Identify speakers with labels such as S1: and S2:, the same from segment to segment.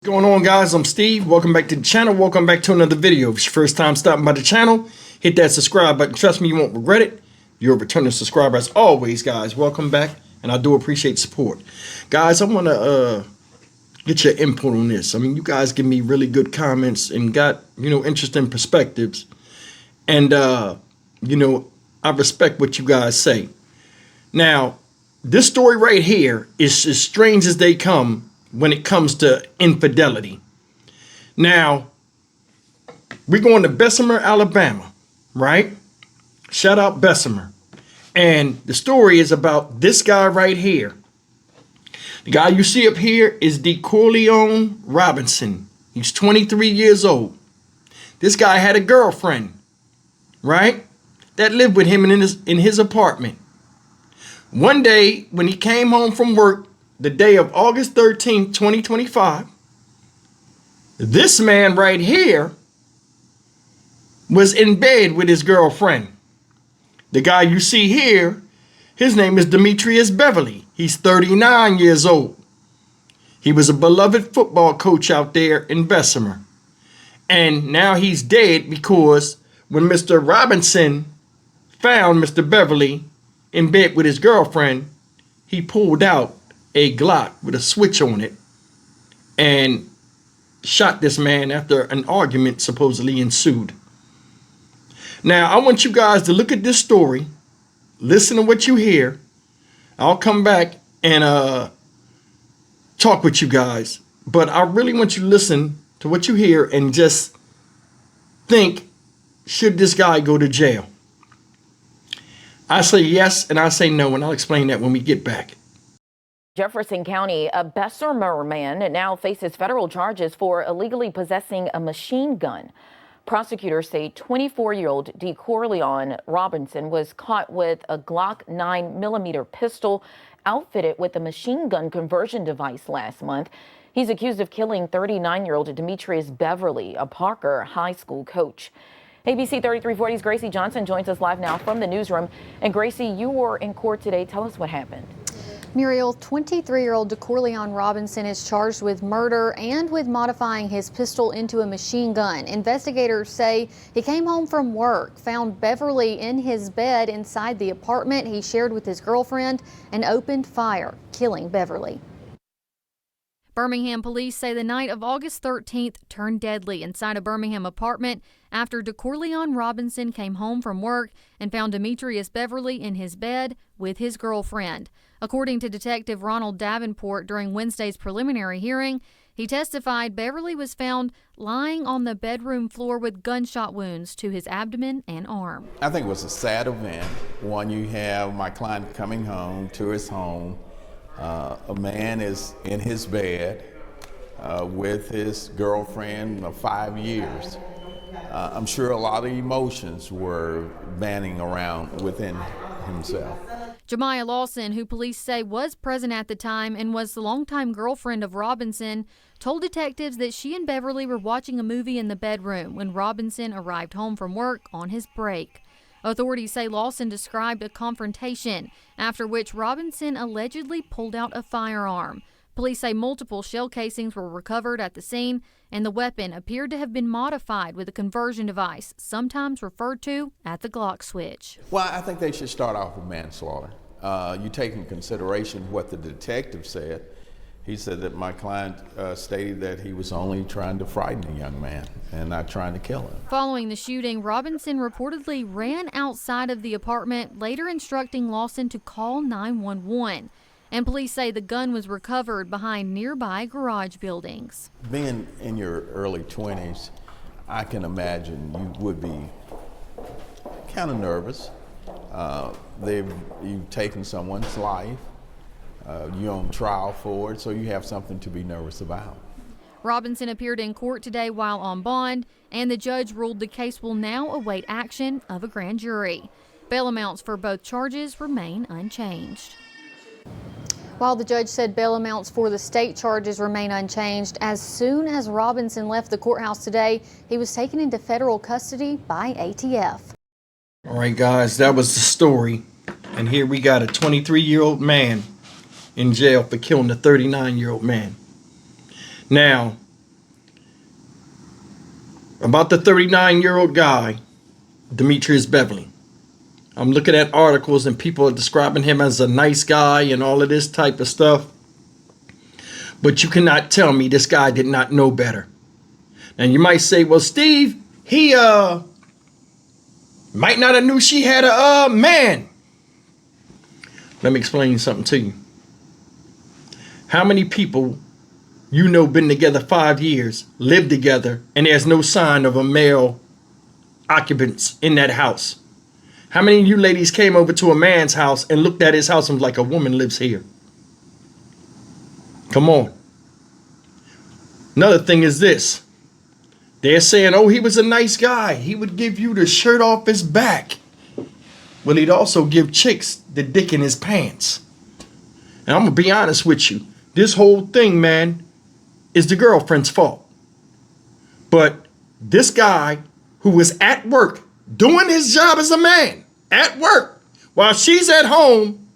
S1: What's going on, guys? I'm Steve. Welcome back to the channel. Welcome back to another video. If it's your first time stopping by the channel, hit that subscribe button. Trust me, you won't regret it. You're a returning subscriber as always, guys. Welcome back, and I do appreciate support. Guys, I want to get your input on this. I mean, you guys give me really good comments and got, interesting perspectives. And, I respect what you guys say. Now, this story right here is as strange as they come when it comes to infidelity. Now, we're going to Bessemer, Alabama, right? Shout out Bessemer. And the story is about this guy right here. The guy you see up here is DeCorleone Robinson. He's 23 years old. This guy had a girlfriend, right? That lived with him in his apartment. One day, when he came home from work, the day of August 13th, 2025, this man right here was in bed with his girlfriend. The guy you see here, his name is Demetrius Beverly. He's 39 years old. He was a beloved football coach out there in Bessemer. And now he's dead because when Mr. Robinson found Mr. Beverly in bed with his girlfriend, he pulled out a Glock with a switch on it and shot this man after an argument supposedly ensued. Now, I want you guys to look at this story, listen to what you hear. I'll come back and talk with you guys, but I really want you to listen to what you hear and just think, should this guy go to jail? I say yes and I say no, and I'll explain that when we get back.
S2: Jefferson County, a Bessemer man now faces federal charges for illegally possessing a machine gun. Prosecutors say 24-year-old DeCorleone Robinson was caught with a Glock 9mm pistol outfitted with a machine gun conversion device last month. He's accused of killing 39-year-old Demetrius Beverly, a Parker High School coach. ABC 3340's Gracie Johnson joins us live now from the newsroom. And Gracie, you were in court today. Tell us what happened.
S3: Muriel, 23-year-old DeCorleone Robinson is charged with murder and with modifying his pistol into a machine gun. Investigators say he came home from work, found Beverly in his bed inside the apartment he shared with his girlfriend, and opened fire, killing Beverly.
S4: Birmingham police say the night of August 13th turned deadly inside a Birmingham apartment after DeCorleone Robinson came home from work and found Demetrius Beverly in his bed with his girlfriend. According to Detective Ronald Davenport during Wednesday's preliminary hearing, he testified Beverly was found lying on the bedroom floor with gunshot wounds to his abdomen and arm.
S5: I think it was a sad event. One, you have my client coming home to his home. A man is in his bed with his girlfriend of 5 years. I'm sure a lot of emotions were banning around within himself.
S4: Jemiah Lawson, who police say was present at the time and was the longtime girlfriend of Robinson, told detectives that she and Beverly were watching a movie in the bedroom when Robinson arrived home from work on his break. Authorities say Lawson described a confrontation, after which Robinson allegedly pulled out a firearm. Police say multiple shell casings were recovered at the scene, and the weapon appeared to have been modified with a conversion device, sometimes referred to as the Glock switch.
S5: Well, I think they should start off with manslaughter. You take in consideration what the detective said. He said that my client stated that he was only trying to frighten the young man and not trying to kill him.
S4: Following the shooting, Robinson reportedly ran outside of the apartment, later instructing Lawson to call 911. And police say the gun was recovered behind nearby garage buildings.
S5: Being in your early 20s, I can imagine you would be kind of nervous. You've taken someone's life. You're on trial for it, so you have something to be nervous about.
S4: Robinson appeared in court today while on bond, and the judge ruled the case will now await action of a grand jury. Bail amounts for both charges remain unchanged.
S3: While the judge said bail amounts for the state charges remain unchanged, as soon as Robinson left the courthouse today, he was taken into federal custody by ATF.
S1: All right, guys, that was the story. And here we got a 23-year-old man in jail for killing a 39-year-old man. Now, about the 39-year-old guy, Demetrius Beverly. I'm looking at articles and people are describing him as a nice guy and all of this type of stuff. But you cannot tell me this guy did not know better. And you might say, well, Steve, he might not have knew she had a man. Let me explain something to you. How many people you know been together 5 years, lived together, and there's no sign of a male occupants in that house? How many of you ladies came over to a man's house and looked at his house and was like, a woman lives here? Come on. Another thing is this. They're saying, oh, he was a nice guy. He would give you the shirt off his back. Well, he'd also give chicks the dick in his pants. And I'm going to be honest with you. This whole thing, man, is the girlfriend's fault. But this guy who was at work doing his job as a man at work while she's at home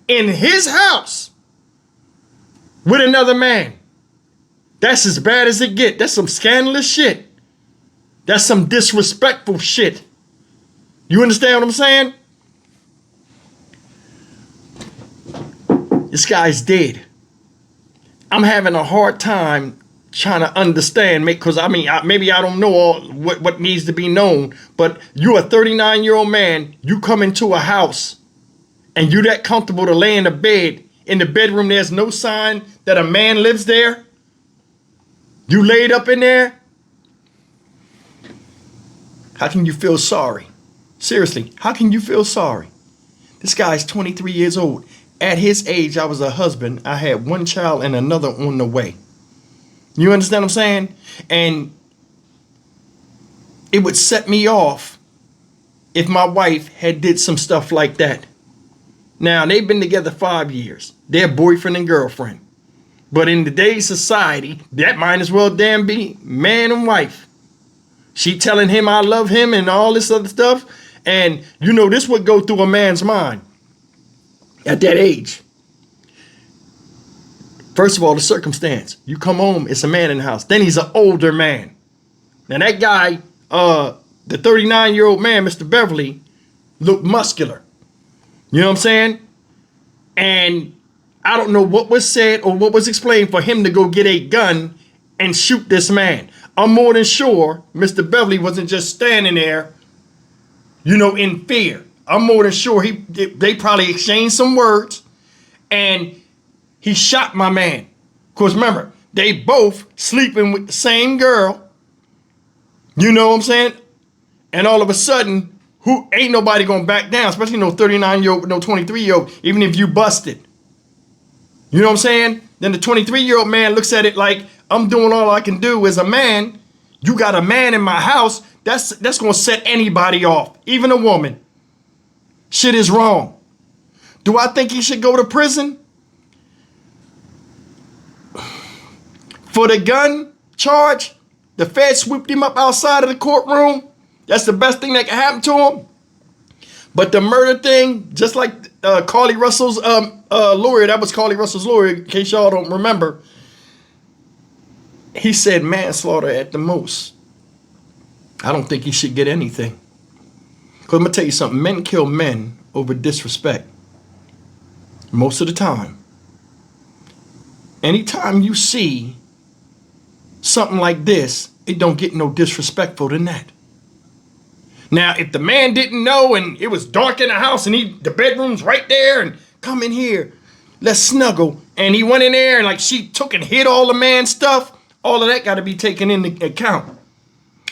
S1: in his house with another man. That's as bad as it get. That's some scandalous shit. That's some disrespectful shit. You understand what I'm saying? This guy's dead. I'm having a hard time trying to understand, because maybe I don't know all what needs to be known, but you're a 39-year-old man, you come into a house and you that comfortable to lay in the bed, in the bedroom, there's no sign that a man lives there. You laid up in there. How can you feel sorry? Seriously, how can you feel sorry? This guy's 23 years old. At his age, I was a husband. I had one child and another on the way. You understand what I'm saying? And it would set me off if my wife had did some stuff like that. Now, they've been together 5 years. They're boyfriend and girlfriend. But in today's society, that might as well damn be man and wife. She telling him I love him and all this other stuff. And, you know, this would go through a man's mind at that age. First of all, the circumstance. You come home, it's a man in the house. Then he's an older man. Now that guy, the 39-year-old man, Mr. Beverly, looked muscular. You know what I'm saying? And I don't know what was said or what was explained for him to go get a gun and shoot this man. I'm more than sure Mr. Beverly wasn't just standing there, you know, in fear. I'm more than sure they probably exchanged some words and he shot my man. Of course, remember, they both sleeping with the same girl. You know what I'm saying? And all of a sudden, who ain't nobody gonna back down, especially no 39-year-old, no 23-year-old, even if you busted. You know what I'm saying? Then the 23-year-old man looks at it like, I'm doing all I can do as a man. You got a man in my house. That's gonna set anybody off, even a woman. Shit is wrong. Do I think he should go to prison for the gun charge? The Fed swooped him up outside of the courtroom. That's the best thing that can happen to him. But the murder thing, just like Carly Russell's lawyer, that was Carly Russell's lawyer, in case y'all don't remember. He said manslaughter at the most. I don't think he should get anything. Because I'm going to tell you something. Men kill men over disrespect. Most of the time. Anytime you see something like this, it don't get no disrespectful than that. Now, if the man didn't know and it was dark in the house and the bedroom's right there and come in here, let's snuggle. And he went in there and like she took and hit all the man's stuff. All of that got to be taken into account.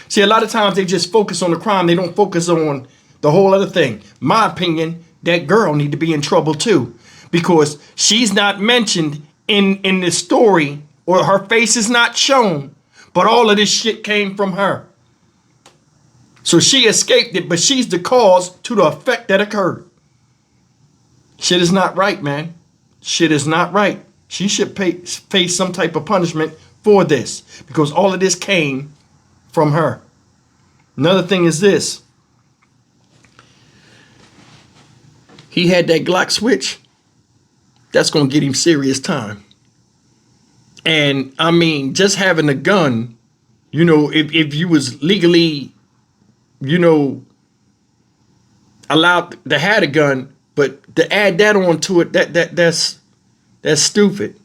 S1: See, a lot of times they just focus on the crime. They don't focus on the whole other thing. My opinion, that girl need to be in trouble too, because she's not mentioned in this story, or her face is not shown, but all of this shit came from her. So she escaped it, but she's the cause to the effect that occurred. Shit is not right, man. Shit is not right. She should face some type of punishment for this, because all of this came from her. Another thing is this. He had that Glock switch. That's going to get him serious time. And I mean, just having a gun You know, if you was legally, you know, allowed to have a gun, but to add that onto it, that's stupid.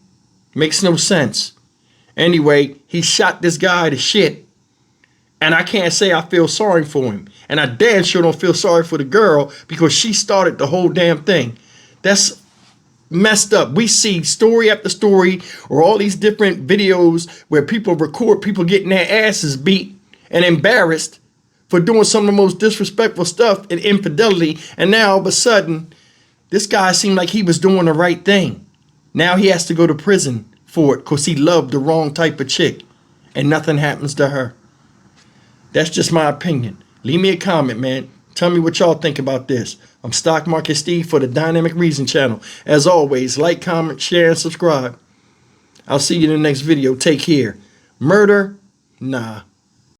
S1: Makes no sense. Anyway, he shot this guy to shit. And I can't say I feel sorry for him. And I damn sure don't feel sorry for the girl because she started the whole damn thing. That's messed up. We see story after story or all these different videos where people record people getting their asses beat and embarrassed for doing some of the most disrespectful stuff and infidelity. And now all of a sudden, this guy seemed like he was doing the right thing. Now he has to go to prison for it because he loved the wrong type of chick and nothing happens to her. That's just my opinion. Leave me a comment, man. Tell me what y'all think about this. I'm Stock Market Steve for the Dynamic Reason channel. As always, like, comment, share, and subscribe. I'll see you in the next video. Take care. Murder? Nah.